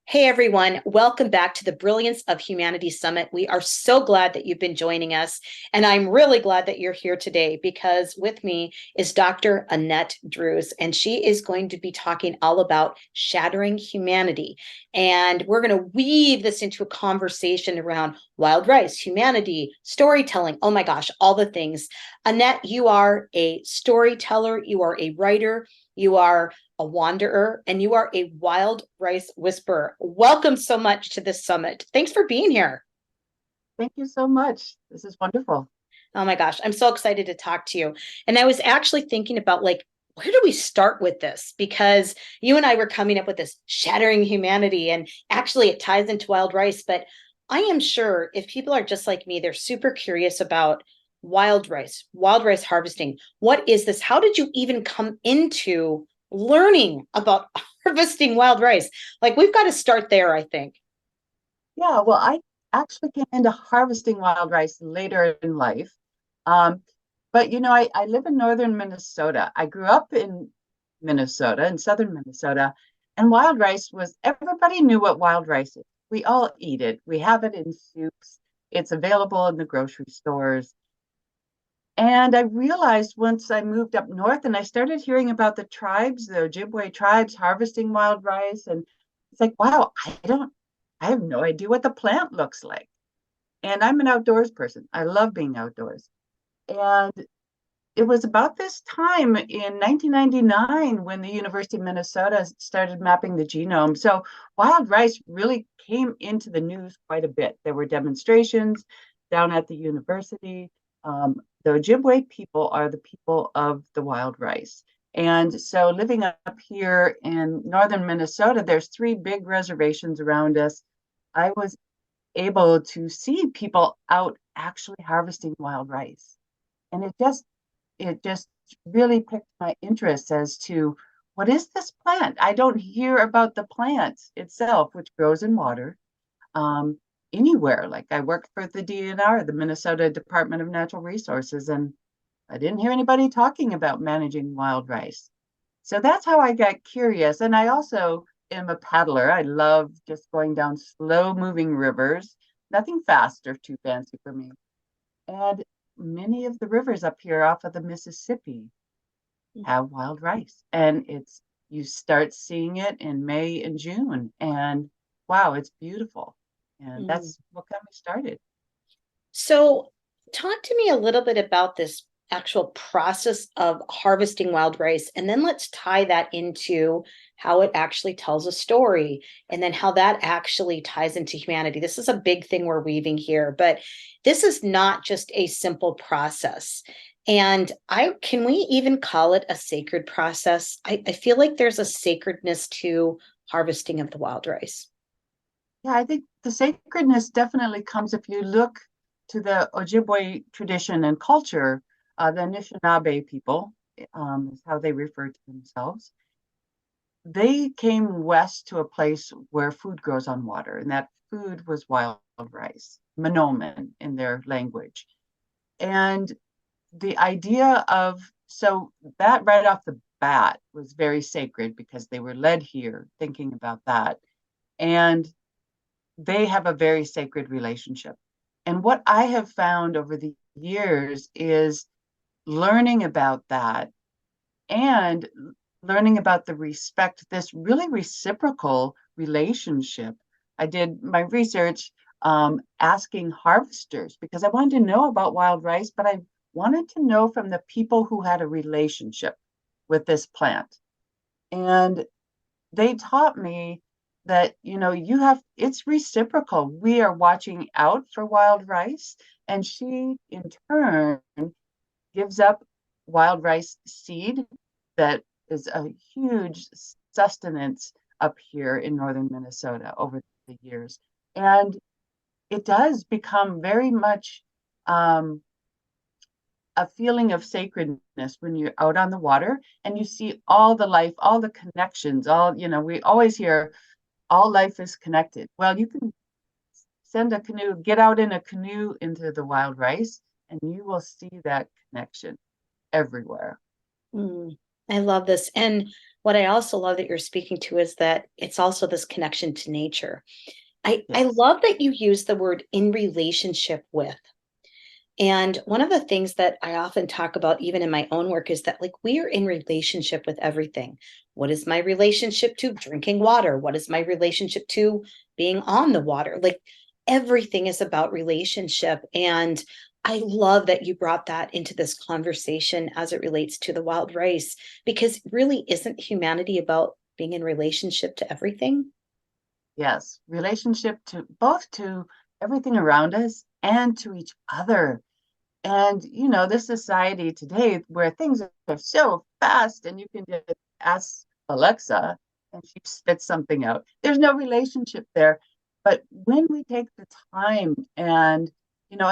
Hey everyone, welcome back to the Brilliance of Humanity Summit. We are so glad that you've been joining us. And I'm really glad that you're here today because with me is Dr. Annette Drewes, and she is going to be talking all about shattering humanity. And we're going to weave this into a conversation around wild rice, humanity, storytelling. Oh my gosh, all the things. Annette, you are a storyteller, you are a writer, you are a wanderer, and you are a wild rice whisperer. Welcome so much to this summit. Thanks for being here. Thank you so much. This is wonderful. Oh my gosh, I'm so excited to talk to you. And I was actually thinking about where do we start with this? Because you and I were coming up with this shattering humanity, and actually it ties into wild rice. But I am sure if people are just like me, they're super curious about wild rice harvesting. What is this? How did you even come into learning about harvesting wild rice? Like, we've got to start there, I think. Yeah, well, I actually came into harvesting wild rice later in life. Um, but I live in northern Minnesota. I grew up in Minnesota, in southern Minnesota, and wild rice was everybody knew what wild rice is. We all eat it. We have it in soups. It's available in the grocery stores. And I realized once I moved up north and I started hearing about the tribes, the Ojibwe tribes harvesting wild rice. And it's like, wow, I have no idea what the plant looks like. And I'm an outdoors person. I love being outdoors. And it was about this time in 1999 when the University of Minnesota started mapping the genome. So wild rice really came into the news quite a bit. There were demonstrations down at the university. The Ojibwe people are the people of the wild rice. And so living up here in northern Minnesota, there's three big reservations around us. I was able to see people out actually harvesting wild rice. And it just really piqued my interest as to what is this plant? I don't hear about the plant itself, which grows in water, um, anywhere. Like I worked for the DNR, the Minnesota Department of Natural Resources, and I didn't hear anybody talking about managing wild rice. So that's how I got curious. And I also am a paddler. I love just going down slow moving rivers, nothing fast or too fancy for me. And many of the rivers up here off of the Mississippi have wild rice. And you start seeing it in May and June. And wow, it's beautiful. And Mm. that's what got me started. So, talk to me a little bit about this actual process of harvesting wild rice, and then let's tie that into how it actually tells a story, and then how that actually ties into humanity. This is a big thing we're weaving here, but this is not just a simple process. And I can we even call it a sacred process? I feel like there's a sacredness to harvesting of the wild rice. Yeah, I think the sacredness definitely comes if you look to the Ojibwe tradition and culture. The Anishinaabe people is how they refer to themselves. They came west to a place where food grows on water, and that food was wild rice, manoomin in their language. And the idea of so that right off the bat was very sacred because they were led here thinking about that. And they have a very sacred relationship. And what I have found over the years is learning about that and learning about the respect, this really reciprocal relationship. I did my research asking harvesters because I wanted to know about wild rice, but I wanted to know from the people who had a relationship with this plant. And they taught me that you have it's reciprocal. We are watching out for wild rice, and she in turn gives up wild rice seed that is a huge sustenance up here in northern Minnesota over the years. And it does become very much um, a feeling of sacredness when you're out on the water and you see all the life, all the connections, we always hear all life is connected. Well, you can send a canoe, get out in a canoe into the wild rice, and you will see that connection everywhere. Mm, I love this. And what I also love that you're speaking to is that it's also this connection to nature. I Yes. love that you use the word in relationship with. And one of the things that I often talk about, even in my own work, is that like we are in relationship with everything. What is my relationship to drinking water? What is my relationship to being on the water? Like everything is about relationship. And I love that you brought that into this conversation as it relates to the wild rice, because really isn't humanity about being in relationship to everything? Yes. Relationship to both to everything around us and to each other. And, this society today where things are so fast and you can just ask Alexa and she spits something out. There's no relationship there. But when we take the time and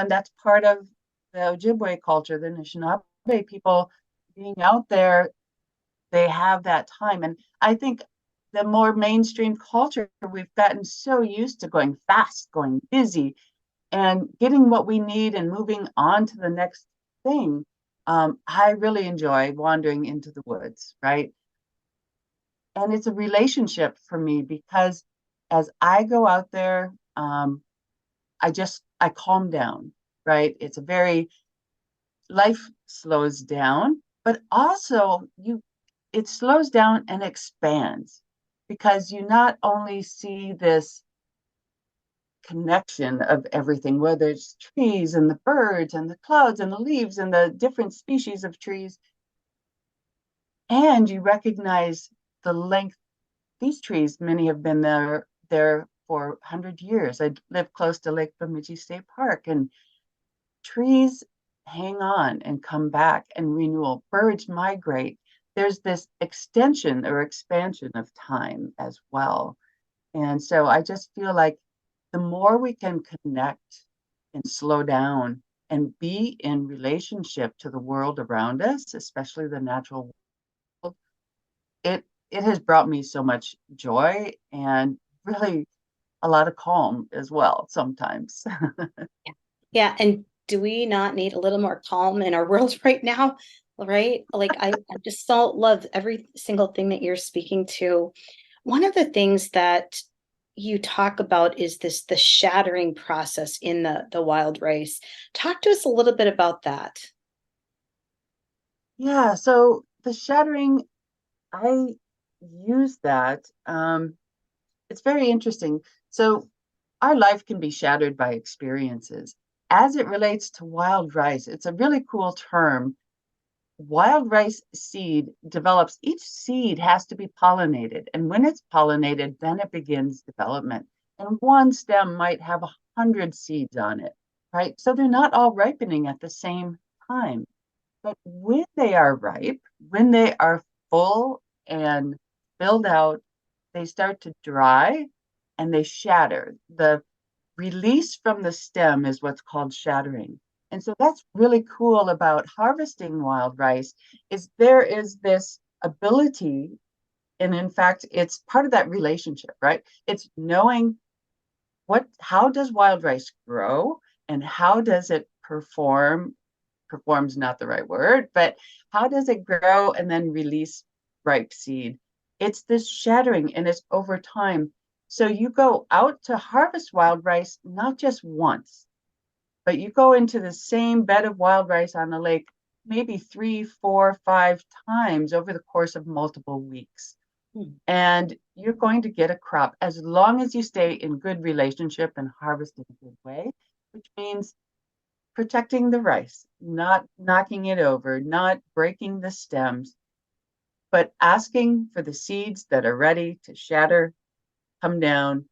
that's part of the Ojibwe culture, the Anishinaabe people being out there, they have that time. And I think the more mainstream culture, we've gotten so used to going fast, going busy, and getting what we need and moving on to the next thing. I really enjoy wandering into the woods, right? And it's a relationship for me because as I go out there, I calm down, right? It's a very life slows down, but also it slows down and expands because you not only see this connection of everything, whether it's trees and the birds and the clouds and the leaves and the different species of trees. And you recognize the length. These trees, many have been there for 100 years. I live close to Lake Bemidji State Park, and trees hang on and come back and renewal. Birds migrate. There's this extension or expansion of time as well. And so I just feel like the more we can connect and slow down and be in relationship to the world around us, especially the natural world, it has brought me so much joy and really a lot of calm as well sometimes. Yeah. And do we not need a little more calm in our world right now? Right? Like I just so love every single thing that you're speaking to. One of the things that you talk about is the shattering process in the wild rice. Talk to us a little bit about that. Yeah, so the shattering, I use that. It's very interesting. So our life can be shattered by experiences. As it relates to wild rice, it's a really cool term. Wild rice seed develops, each seed has to be pollinated. And when it's pollinated, then it begins development. And one stem might have 100 seeds on it, right? So they're not all ripening at the same time. But when they are ripe, when they are full and filled out, they start to dry and they shatter. The release from the stem is what's called shattering. And so that's really cool about harvesting wild rice is there is this ability, and in fact, it's part of that relationship, right? It's knowing how does wild rice grow and how does it performs not the right word, but how does it grow and then release ripe seed? It's this shattering and it's over time. So you go out to harvest wild rice not just once, but you go into the same bed of wild rice on the lake maybe 3, 4, 5 times over the course of multiple weeks. Hmm. And you're going to get a crop as long as you stay in good relationship and harvest in a good way, which means protecting the rice, not knocking it over, not breaking the stems, but asking for the seeds that are ready to shatter, come down.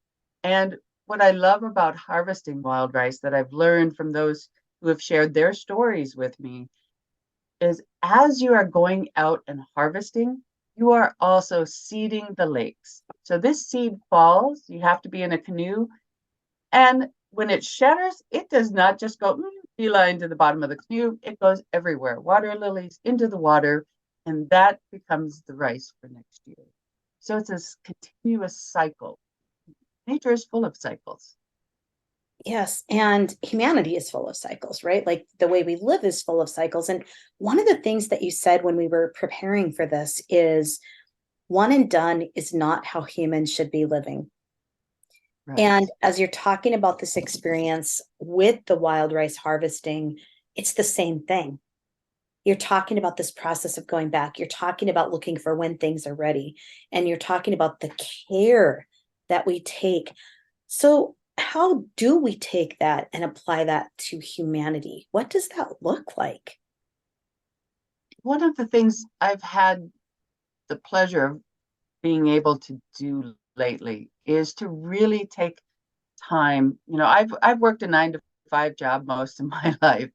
And what I love about harvesting wild rice that I've learned from those who have shared their stories with me is as you are going out and harvesting, you are also seeding the lakes. So this seed falls, you have to be in a canoe. And when it shatters, it does not just go beeline to the bottom of the canoe, it goes everywhere. Water lilies into the water, and that becomes the rice for next year. So it's this continuous cycle. Nature is full of cycles. Yes, and humanity is full of cycles, right? Like the way we live is full of cycles. And one of the things that you said when we were preparing for this is one and done is not how humans should be living. Right. And as you're talking about this experience with the wild rice harvesting, it's the same thing. You're talking about this process of going back. You're talking about looking for when things are ready. And you're talking about the care that we take. So, how do we take that and apply that to humanity? What does that look like? One of the things I've had the pleasure of being able to do lately is to really take time. I've worked a 9 to 5 job most of my life,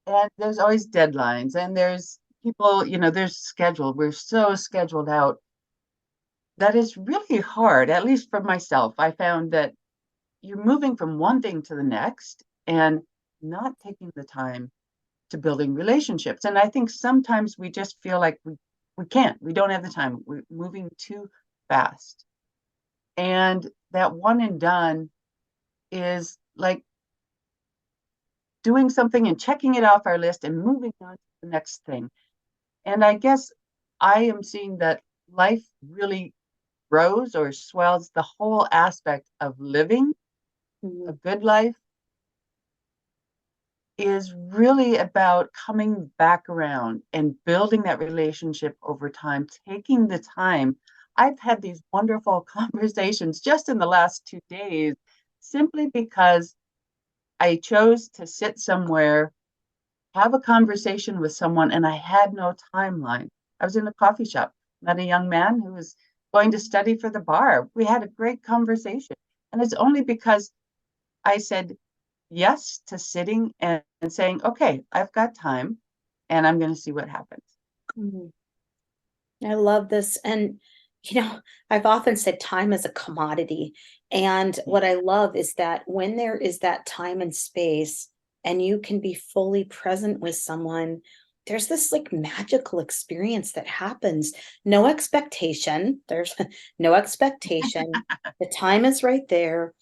and there's always deadlines, and there's people, there's scheduled. We're so scheduled out that is really hard. At least for myself, I found that you're moving from one thing to the next and not taking the time to building relationships. And I think sometimes we just feel like we can't, we don't have the time. We're moving too fast. And that one and done is like doing something and checking it off our list and moving on to the next thing. And I guess I am seeing that life really grows or swells the whole aspect of living a Mhm. good life is really about coming back around and building that relationship over time, taking the time. I've had these wonderful conversations just in the last 2 days simply because I chose to sit somewhere, have a conversation with someone, and I had no timeline. I was in a coffee shop, met a young man who was going to study for the bar. We had a great conversation. And it's only because I said yes to sitting and saying, okay, I've got time and I'm going to see what happens. Mhm. I love this. And, I've often said time is a commodity. And Yeah. what I love is that when there is that time and space and you can be fully present with someone, there's this like magical experience that happens. No expectation. There's no expectation. The time is right there.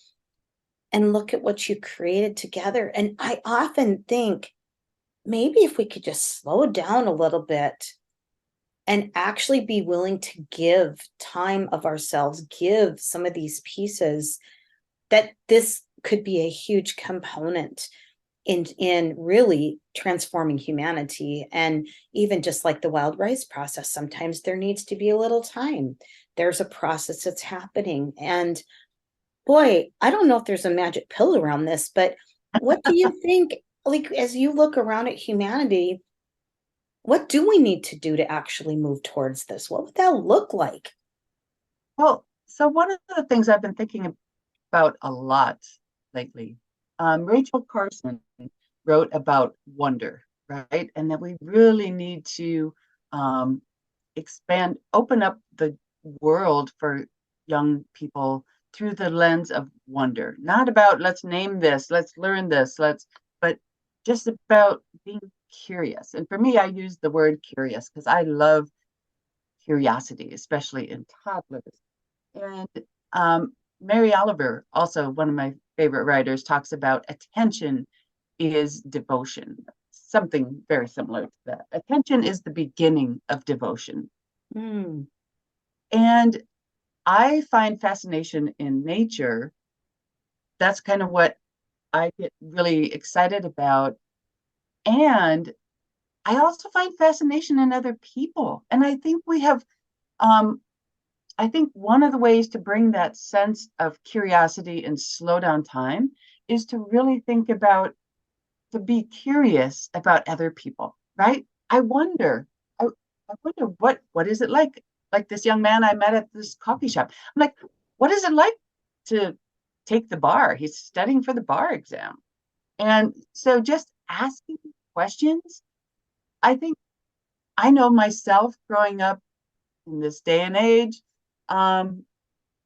And look at what you created together. And I often think maybe if we could just slow down a little bit and actually be willing to give time of ourselves, give some of these pieces, that this could be a huge component in really transforming humanity. And even just like the wild rice process, sometimes there needs to be a little time. There's a process that's happening. And boy, I don't know if there's a magic pill around this, but what do you think, like, as you look around at humanity, what do we need to do to actually move towards this? What would that look like? Well, so one of the things I've been thinking about a lot lately, Rachel Carson wrote about wonder, right? And that we really need to um, expand, open up the world for young people through the lens of wonder, not about let's name this, let's learn this, but just about being curious. And for me, I use the word curious because I love curiosity, especially in toddlers. And Mary Oliver, also one of my favorite writers, talks about attention is devotion, something very similar to that. Attention is the beginning of devotion. Mm, And I find fascination in nature. That's kind of what I get really excited about. And I also find fascination in other people. And um, I think one of the ways to bring that sense of curiosity and slow down time is to really think about, to be curious about other people, right? I wonder what is it like? Like this young man I met at this coffee shop. I'm like, what is it like to take the bar? He's studying for the bar exam. And so just asking questions, I think I know myself growing up in this day and age, um,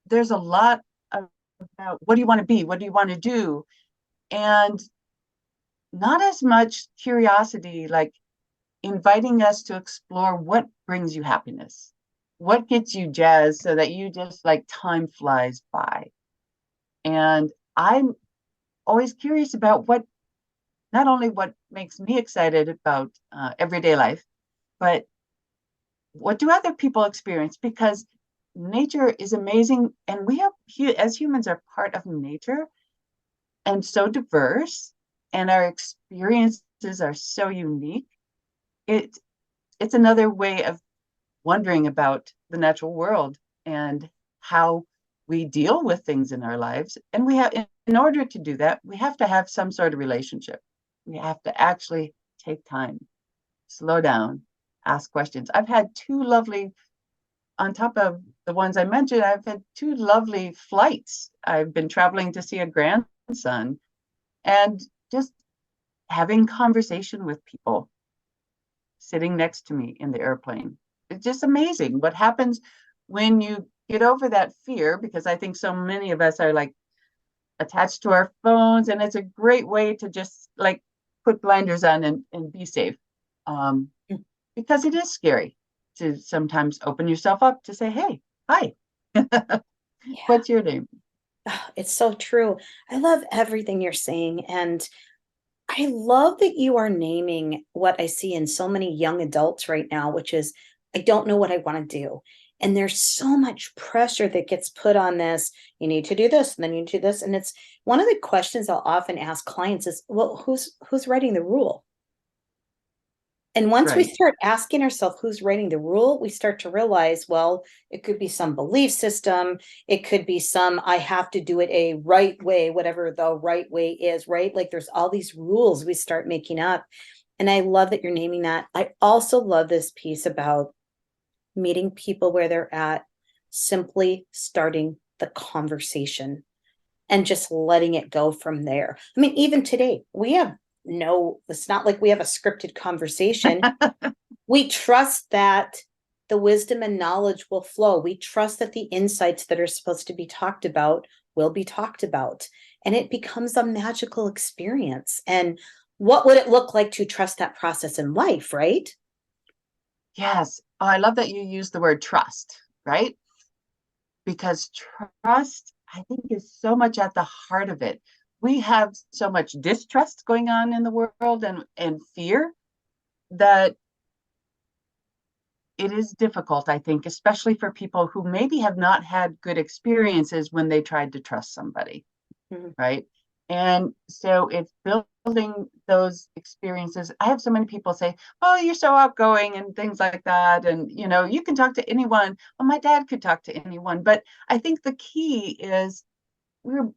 there's a lot about what do you want to be? What do you want to do? And not as much curiosity, like inviting us to explore what brings you happiness, what gets you jazzed so that you just like time flies by. And I'm always curious about not only what makes me excited about everyday life, but what do other people experience? Because nature is amazing, and we have, as humans, are part of nature and so diverse, and our experiences are so unique. It it's another way of wondering about the natural world and how we deal with things in our lives. And we have, in order to do that, we have to have some sort of relationship. We have to actually take time, slow down, ask questions. I've had two lovely, on top of the ones I mentioned, I've had two lovely flights. I've been traveling to see a grandson and just having conversation with people sitting next to me in the airplane. It's just amazing what happens when you get over that fear, because I think so many of us are like attached to our phones, and it's a great way to just like put blinders on and be safe. Um, because it is scary to sometimes open yourself up to say, hey, hi, Yeah, what's your name? it's so true. I love everything you're saying. And I love that you are naming what I see in so many young adults right now, which is, I don't know what I want to do. And there's so much pressure that gets put on this. You need to do this, and then you do this. And it's one of the questions I'll often ask clients is, well, who's writing the rule? And once we Right. start asking ourselves who's writing the rule, we start to realize, well, it could be some belief system. It could be some, I have to do it a right way, whatever the right way is, right? Like there's all these rules we start making up. And I love that you're naming that. I also love this piece about meeting people where they're at, simply starting the conversation and just letting it go from there. I mean, even today, we have no, it's not like we have a scripted conversation. We trust that the wisdom and knowledge will flow. We trust that the insights that are supposed to be talked about will be talked about. And it becomes a magical experience. And what would it look like to trust that process in life, right? Yes. Oh, I love that you use the word trust, right? Because trust, I think, is so much at the heart of it. We have so much distrust going on in the world, and fear, that it is difficult, I think, especially for people who maybe have not had good experiences when they tried to trust somebody, Mhm. right? And so it's building those experiences. I have so many people say, "Oh, you're so outgoing," and things like that. And, you can talk to anyone. Well, my dad could talk to anyone. But I think the key is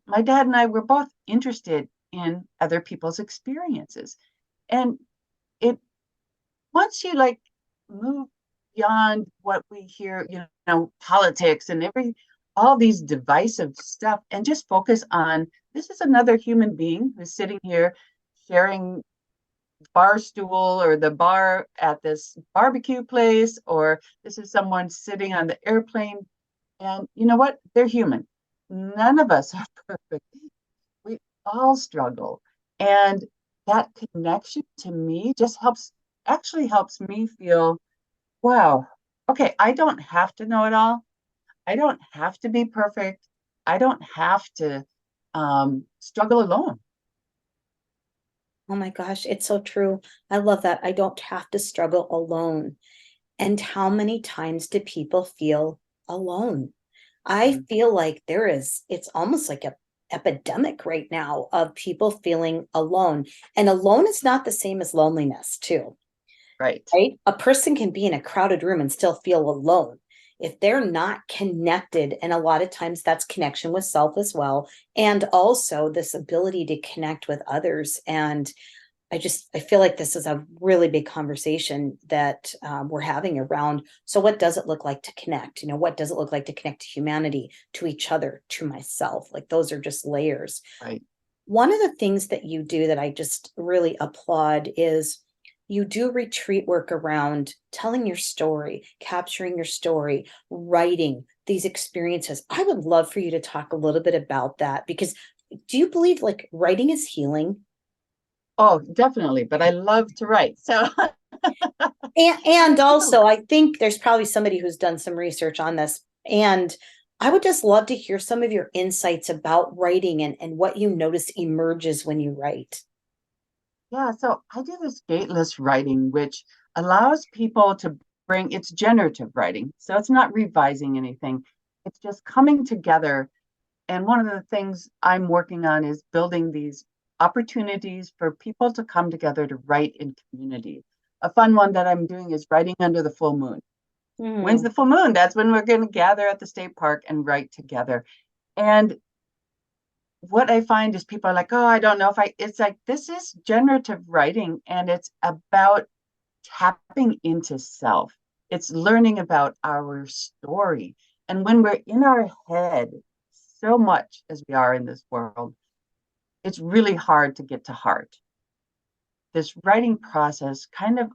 my dad and I were both interested in other people's experiences. And it, once you like move beyond what we hear, politics and all these divisive stuff, and just focus on, this is another human being who's sitting here sharing bar stool or the bar at this barbecue place, or this is someone sitting on the airplane. And you know what? They're human. None of us are perfect. We all struggle. And that connection to me just helps me feel, wow, okay, I don't have to know it all. I don't have to be perfect. I don't have to struggle alone. Oh my gosh, it's so true. I love that. I don't have to struggle alone. And how many times do people feel alone? I Mm. feel like it's almost like a epidemic right now of people feeling alone. And alone is not the same as loneliness, too, Right. right? A person can be in a crowded room and still feel alone if they're not connected. And a lot of times that's connection with self as well. And also this ability to connect with others. And I feel like this is a really big conversation that we're having around. So, what does it look like to connect? What does it look like to connect to humanity, to each other, to myself? Like those are just layers. Right. One of the things that you do that I just really applaud is you do retreat work around telling your story, capturing your story, writing these experiences. I would love for you to talk a little bit about that because do you believe like writing is healing? Oh, definitely. But I love to write. So And I do. also, I think there's probably somebody who's done some research on this. And I would just love to hear some of your insights about writing and what you notice emerges when you write. Yeah, so I do this gateless writing, which allows people to it's generative writing. So it's not revising anything. it's just coming together. And one of the things I'm working on is building these opportunities for people to come together to write in community. A fun one that I'm doing is writing under the full moon. When's Hmm. the full moon? That's when we're going to gather at the state park and write together. And what I find is people are like, oh, I don't know if it's like, this is generative writing, and it's about tapping into self. It's learning about our story. And when we're in our head so much as we are in this world, it's really hard to get to heart. This writing process kind of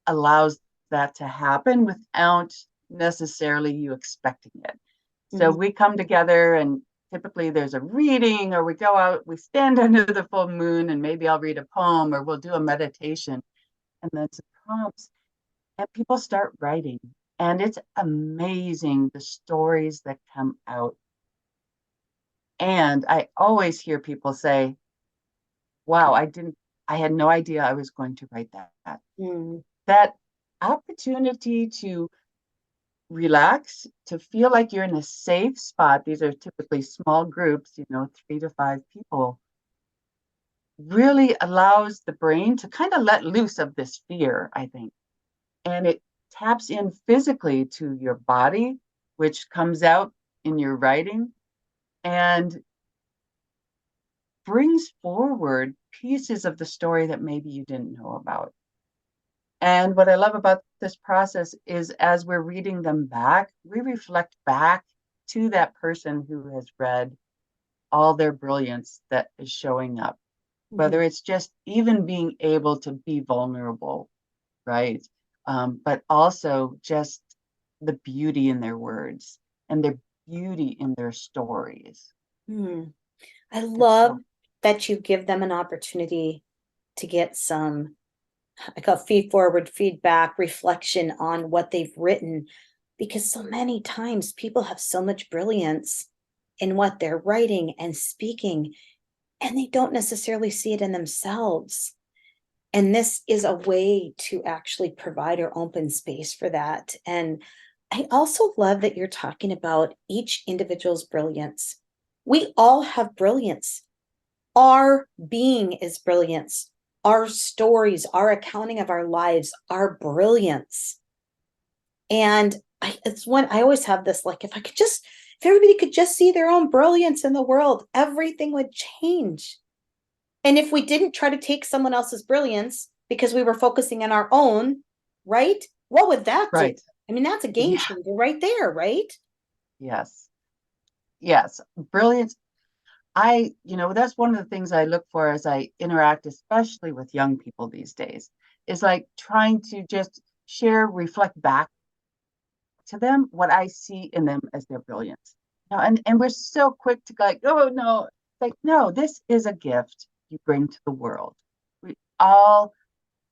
allows that to happen without necessarily you expecting it. So Hmm. we come together, and typically there's a reading, or we go out, we stand under the full moon, and maybe I'll read a poem or we'll do a meditation, and then some prompts, and people start writing. And it's amazing the stories that come out. And I always hear people say, wow, I had no idea I was going to write that. Hmm. That opportunity to relax, to feel like you're in a safe spot. These are typically small groups, 3 to 5 people, really allows the brain to kind of let loose of this fear, I think. And it taps in physically to your body, which comes out in your writing and brings forward pieces of the story that maybe you didn't know about. And what I love about this process is as we're reading them back, we reflect back to that person who has read all their brilliance that is showing up, Hmm. whether it's just even being able to be vulnerable, right? But also just the beauty in their words and their beauty in their stories. Hmm. I It's love so, that you give them an opportunity to get some, I call feed forward feedback, reflection on what they've written, because so many times people have so much brilliance in what they're writing and speaking, and they don't necessarily see it in themselves. And this is a way to actually provide or open space for that. And I also love that you're talking about each individual's brilliance. We all have brilliance. Our being is brilliance. Our stories, our accounting of our lives are brilliance. And it's one, I always have this like, if everybody could just see their own brilliance in the world, everything would change. And if we didn't try to take someone else's brilliance because we were focusing on our own, right? What would that do? right. I mean, that's a game Yeah. changer right there, right? Yes. Yes. Brilliance. That's one of the things I look for as I interact, especially with young people these days, is like trying to just share, reflect back to them what I see in them as their brilliance. And we're so quick to go like, oh no, like, no, this is a gift you bring to the world. We all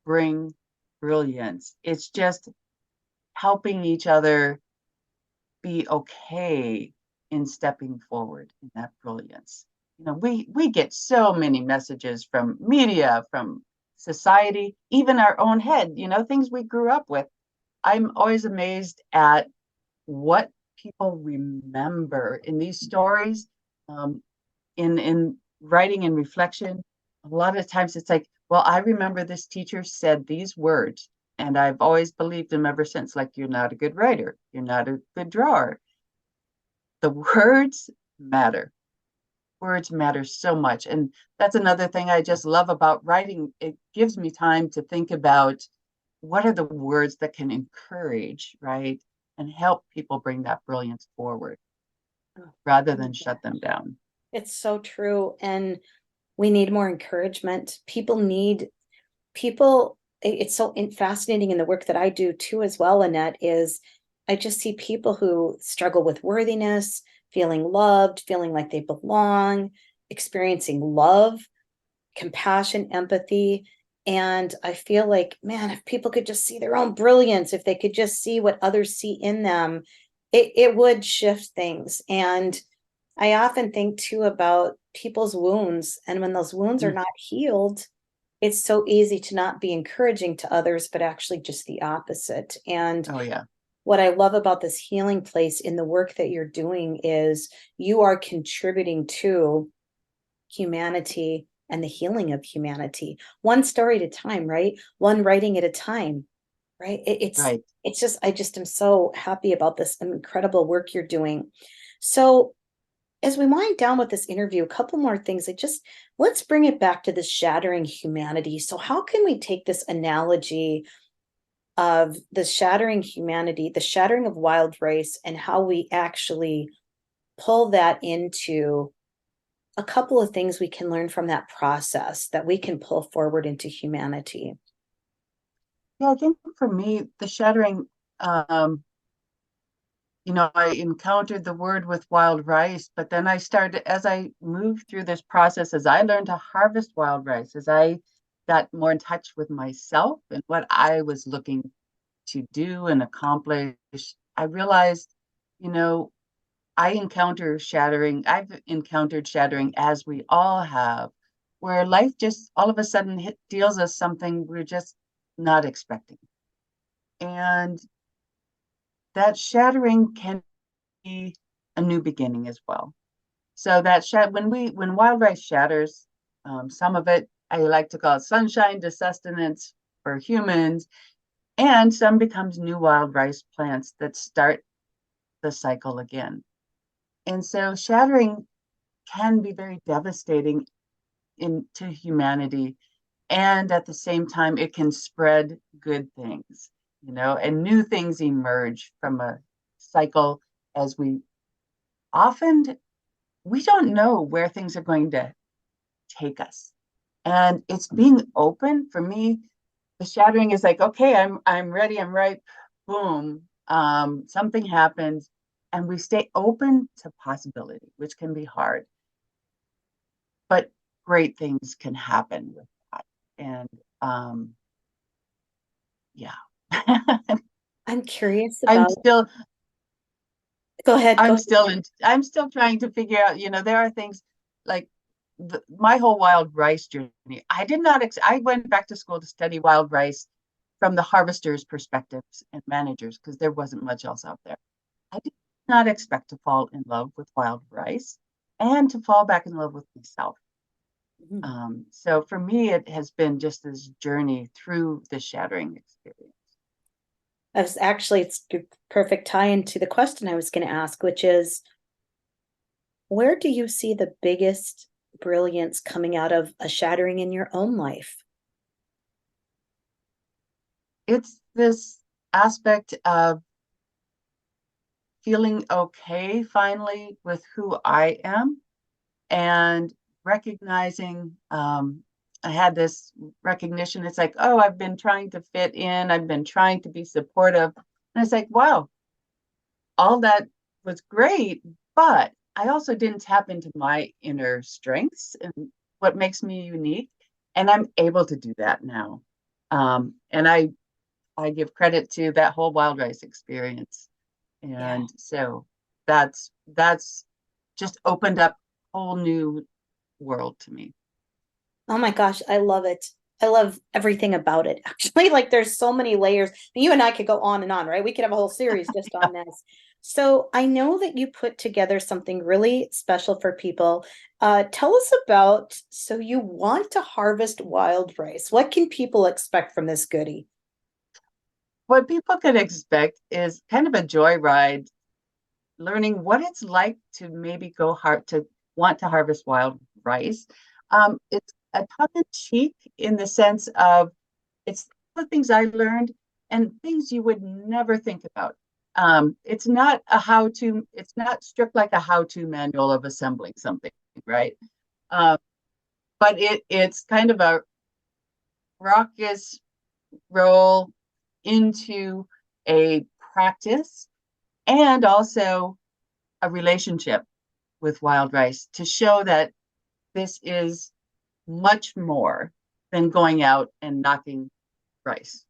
bring brilliance. It's just helping each other be okay in stepping forward in that brilliance. We get so many messages from media, from society, even our own head, things we grew up with. I'm always amazed at what people remember in these stories, in writing and reflection. A lot of times it's like, well, I remember this teacher said these words, and I've always believed them ever since. Like, you're not a good writer, you're not a good drawer. The words matter. Words matter so much. And that's another thing I just love about writing. It gives me time to think about what are the words that can encourage, right? And help people bring that brilliance forward Oh, rather oh my than shut gosh. them down. It's so true. And we need more encouragement. It's so fascinating in the work that I do too, as well, Annette, is I just see people who struggle with worthiness, feeling loved, feeling like they belong, experiencing love, compassion, empathy. And I feel like, man, if people could just see their own brilliance, if they could just see what others see in them, it would shift things. And I often think too about people's wounds. And when those wounds are Mm. not healed, it's so easy to not be encouraging to others, but actually just the opposite. And Oh, yeah. what I love about this healing place in the work that you're doing is you are contributing to humanity and the healing of humanity, one story at a time, right? One writing at a time, right? Right. It's just, I just am so happy about this incredible work you're doing. So as we wind down with this interview, a couple more things. Let's bring it back to this shattering humanity. So how can we take this analogy of the shattering humanity, the shattering of wild rice, and how we actually pull that into a couple of things we can learn from that process that we can pull forward into humanity? Yeah, I think for me, the shattering, um, I encountered the word with wild rice, but then I started, as I moved through this process, as I learned to harvest wild rice, as I got more in touch with myself and what I was looking to do and accomplish, I realized, you know, I've encountered shattering as we all have, where life just all of a sudden deals us something we're just not expecting. And that shattering can be a new beginning as well. So when wild rice shatters, some of it I like to call it sunshine to sustenance for humans, and some becomes new wild rice plants that start the cycle again. And so shattering can be very devastating into humanity. And at the same time, it can spread good things, and new things emerge from a cycle as we don't know where things are going to take us. And it's being open for me. The shattering is like, okay, I'm ready, I'm ripe, boom. Something happens, and we stay open to possibility, which can be hard. But great things can happen with that. And yeah. I'm curious I'm about, still go ahead, go I'm ahead. still in I'm still trying to figure out, there are things like my whole wild rice journey. I went back to school to study wild rice from the harvesters' perspectives and managers because there wasn't much else out there. I did not expect to fall in love with wild rice and to fall back in love with myself. Mhm. So for me, it has been just this journey through the shattering experience. It's a perfect tie into the question I was going to ask, which is, where do you see the biggest brilliance coming out of a shattering in your own life? It's this aspect of feeling okay finally with who I am and recognizing I had this recognition. It's like, oh, I've been trying to fit in, I've been trying to be supportive. And it's like, wow, all that was great, but I also didn't tap into my inner strengths and what makes me unique. And I'm able to do that now. And I give credit to that whole wild rice experience. Yeah. And so that's just opened up a whole new world to me. Oh my gosh, I love it. I love everything about it. Actually, like there's so many layers. You and I could go on and on, right? We could have a whole series just on this. So I know that you put together something really special for people. Tell us about, so you want to harvest wild rice. What can people expect from this goodie? What people can expect is kind of a joyride, learning what it's like to maybe go hard to want to harvest wild rice. It's a tongue in cheek in the sense of it's the things I learned and things you would never think about. It's not a how to, it's not strict like a how to manual of assembling something, right? Um, but it's kind of a raucous roll into a practice and also a relationship with wild rice to show that this is much more than going out and knocking rice.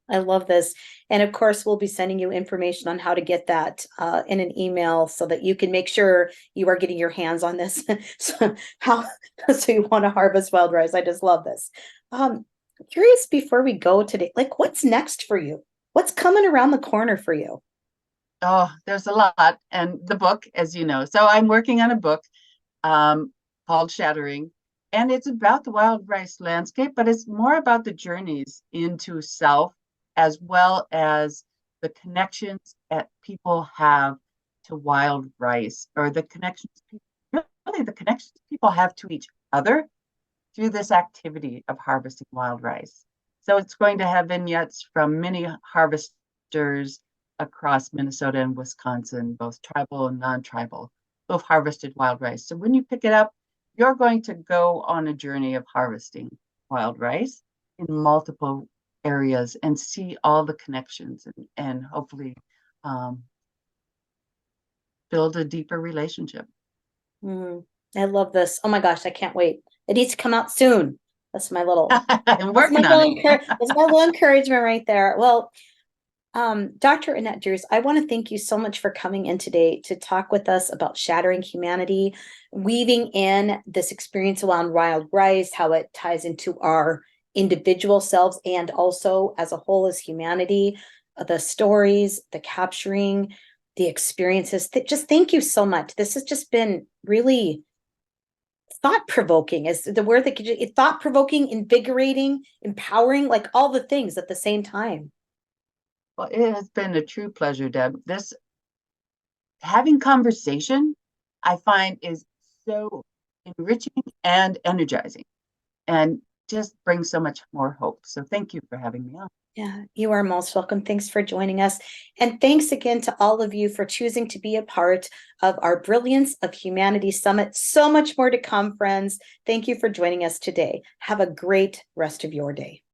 I love this. And of course, we'll be sending you information on how to get that in an email so that you can make sure you are getting your hands on this. So how so you want to harvest wild rice. I just love this. Curious before we go today, like what's next for you? What's coming around the corner for you? Oh, there's a lot. And the book, as you know. So I'm working on a book um, called Shattering. And it's about the wild rice landscape, but it's more about the journeys into self as well as the connections that people have to wild rice, or the connections, really the connections people have to each other through this activity of harvesting wild rice. So it's going to have vignettes from many harvesters across Minnesota and Wisconsin, both tribal and non-tribal, who have harvested wild rice. So when you pick it up, you're going to go on a journey of harvesting wild rice in multiple areas and see all the connections, and hopefully um, build a deeper relationship. Mm, I love this. Oh my gosh, I can't wait. It needs to come out soon. That's my little I'm that's my working on it. that's my little encouragement right there. Well, Dr. Annette Drewes, I want to thank you so much for coming in today to talk with us about shattering humanity, weaving in this experience around wild rice, how it ties into our individual selves and also as a whole as humanity, the stories, the capturing, the experiences. Just thank you so much. This has just been really thought-provoking is the word that could thought-provoking, invigorating, empowering, like all the things at the same time. Well, it has been a true pleasure, Deb. This having conversation, I find, is so enriching and energizing, and just brings so much more hope. So thank you for having me on. Yeah, you are most welcome. Thanks for joining us. And thanks again to all of you for choosing to be a part of our Brilliance of Humanity Summit. So much more to come, friends. Thank you for joining us today. Have a great rest of your day.